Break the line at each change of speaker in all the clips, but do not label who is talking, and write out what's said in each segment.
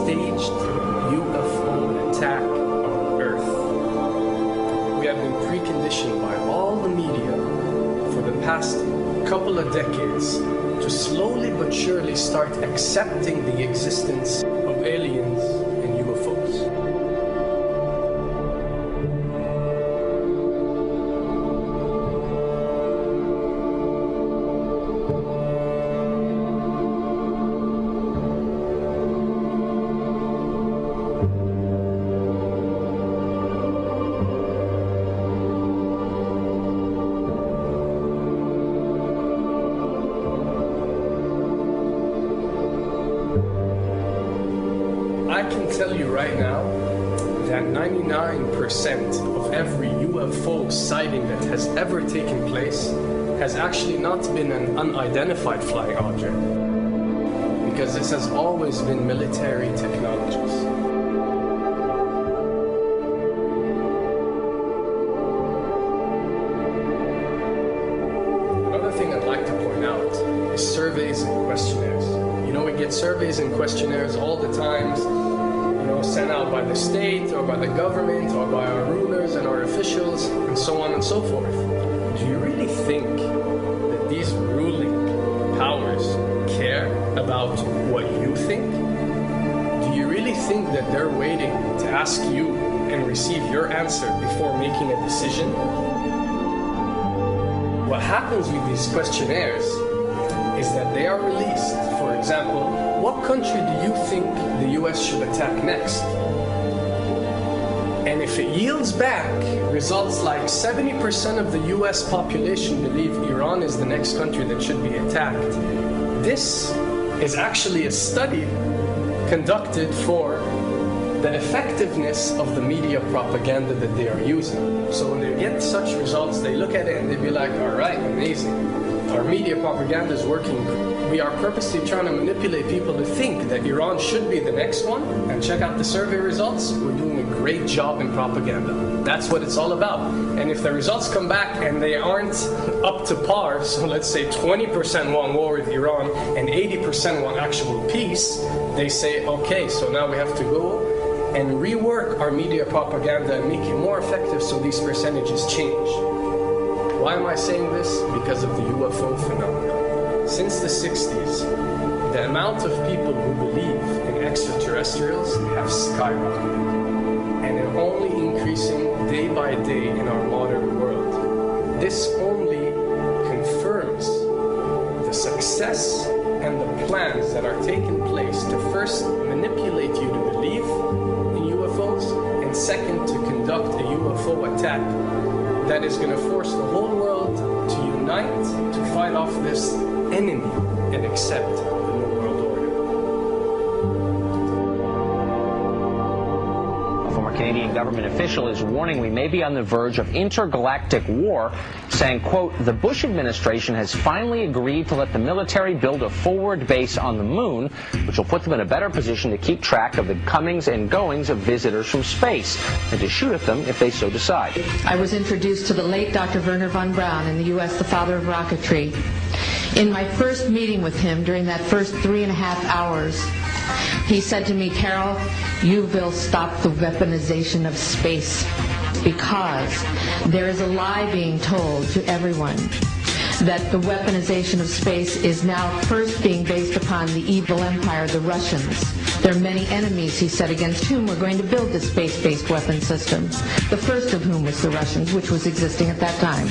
staged UFO attack on Earth. We have been preconditioned by all the media for the past couple of decades to slowly but surely start accepting the existence of aliens and UFOs. I can tell you right now that 99% of every UFO sighting that has ever taken place has actually not been an unidentified flying object, because this has always been military technologies. Another thing I'd like to point out is surveys and questionnaires. You know, we get surveys and questionnaires all the time, sent out by the state or by the government or by our rulers and our officials and so on and so forth. Do you really think that these ruling powers care about what you think? Do you really think that they're waiting to ask you and receive your answer before making a decision? What happens with these questionnaires is that they are released. For example, what country do you think the US should attack next? And if it yields back results like 70% of the US population believe Iran is the next country that should be attacked, this is actually a study conducted for the effectiveness of the media propaganda that they are using. So when they get such results, they look at it and they be like, all right, amazing. Our media propaganda is working. We are purposely trying to manipulate people to think that Iran should be the next one, and check out the survey results. We're doing a great job in propaganda. That's what it's all about. And if the results come back and they aren't up to par, so let's say 20% want war with Iran and 80% want actual peace, they say, okay, so now we have to go and rework our media propaganda and make it more effective so these percentages change. Why am I saying this? Because of the UFO phenomenon. Since the 60s, the amount of people who believe in extraterrestrials have skyrocketed, and they're only increasing day by day in our modern world. This only confirms the success and the plans that are taking place to first manipulate you to believe in UFOs, and second, to conduct a UFO attack that is going to force the whole world to unite to fight off this enemy and accept the New World Order.
A former Canadian government official is warning we may be on the verge of intergalactic war, saying, quote, the Bush administration has finally agreed to let the military build a forward base on the moon, which will put them in a better position to keep track of the comings and goings of visitors from space, and to shoot at them if they so decide.
I was introduced to the late Dr. Wernher von Braun in the U.S., the father of rocketry. In my first meeting with him, during that first 3.5 hours, he said to me, Carol, you will stop the weaponization of space, because there is a lie being told to everyone that the weaponization of space is now first being based upon the evil empire, the Russians. There are many enemies, he said, against whom we're going to build this space-based weapon system, the first of whom was the Russians, which was existing at that time.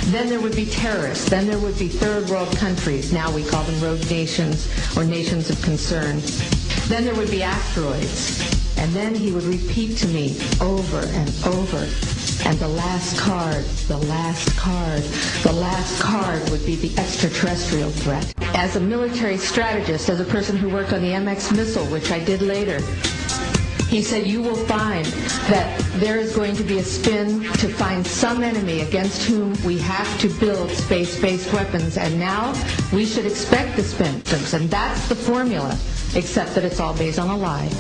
Then there would be terrorists. Then there would be third world countries. Now we call them rogue nations or nations of concern. Then there would be asteroids. And then he would repeat to me over and over, and the last card, the last card, the last card would be the extraterrestrial threat. As a military strategist, as a person who worked on the MX missile, which I did later, he said, you will find that there is going to be a spin to find some enemy against whom we have to build space-based weapons, and now we should expect the spins, and that's the formula, except that it's all based on a lie.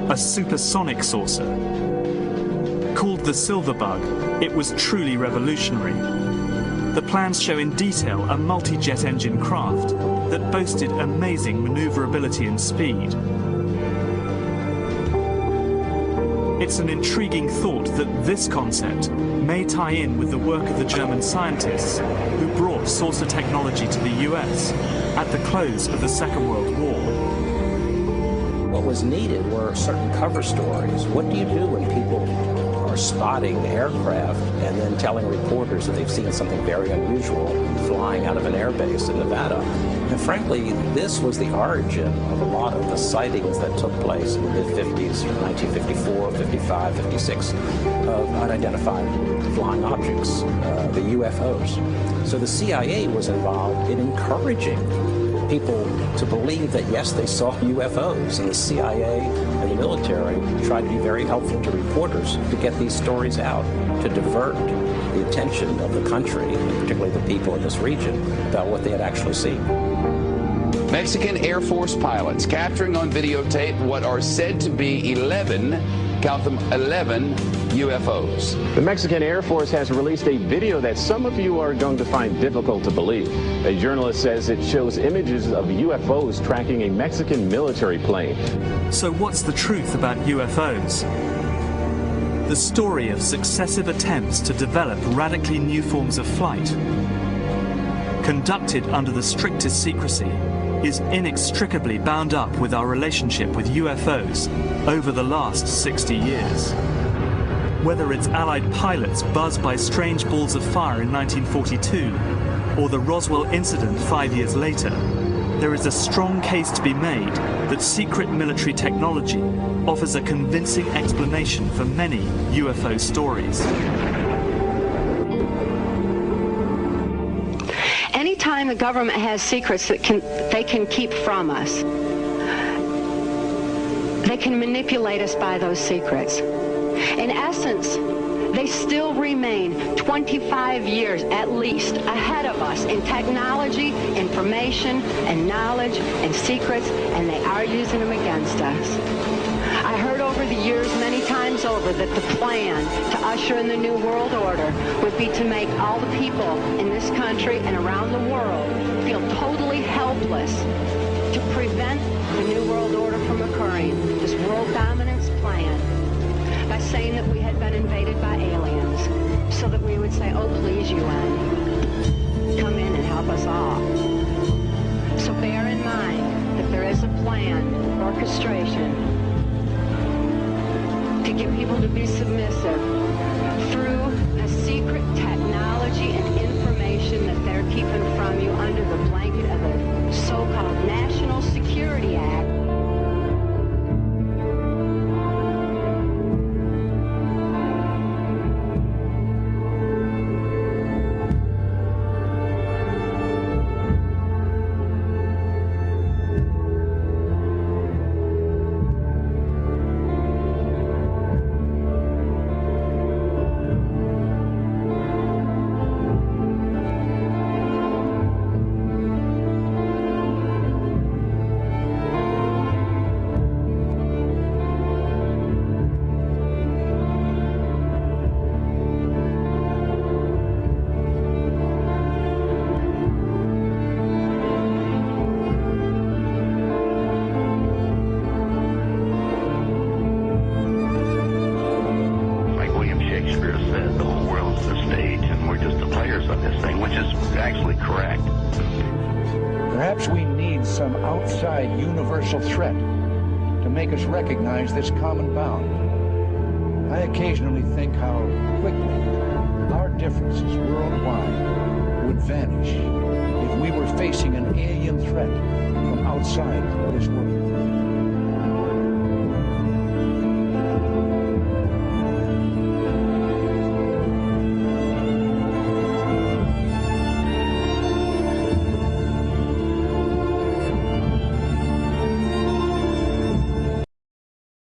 A supersonic saucer. Called the Silver Bug, it was truly revolutionary. The plans show in detail a multi-jet engine craft that boasted amazing maneuverability and speed. It's an intriguing thought that this concept may tie in with the work of the German scientists who brought saucer technology to the US at the close of the Second World War.
What was needed were certain cover stories. What do you do when people are spotting aircraft and then telling reporters that they've seen something very unusual flying out of an airbase in Nevada? And frankly, this was the origin of a lot of the sightings that took place in the mid-50s, 1954, 55, 56, of unidentified flying objects, the UFOs. So the CIA was involved in encouraging people to believe that, yes, they saw UFOs, and the CIA and the military tried to be very helpful to reporters to get these stories out, to divert the attention of the country, and particularly the people in this region, about what they had actually seen.
Mexican Air Force pilots capturing on videotape what are said to be 11, count them, 11 UFOs.
The Mexican Air Force has released a video that some of you are going to find difficult to believe. A journalist says it shows images of UFOs tracking a Mexican military plane.
So what's the truth about UFOs? The story of successive attempts to develop radically new forms of flight, conducted under the strictest secrecy, is inextricably bound up with our relationship with UFOs over the last 60 years. Whether it's Allied pilots buzzed by strange balls of fire in 1942, or the Roswell incident 5 years later, there is a strong case to be made that secret military technology offers a convincing explanation for many UFO stories.
Anytime the government has secrets that they can keep from us, they can manipulate us by those secrets. In essence, they still remain 25 years at least ahead of us in technology, information, and knowledge, and secrets, and they are using them against us. I heard over the years many times over that the plan to usher in the New World Order would be to make all the people in this country and around the world feel totally helpless to prevent the New World Order from occurring, this world dominance plan, by saying that we had been invaded by aliens, so that we would say, oh, please, UN, come in and help us all. So bear in mind that there is a planned orchestration to get people to be submissive through a secret technology and information that they're keeping from you under the blanket of a so-called National Security Act.
Perhaps we need some outside universal threat to make us recognize this common bound. I occasionally think how quickly our differences worldwide would vanish if we were facing an alien threat from outside this world.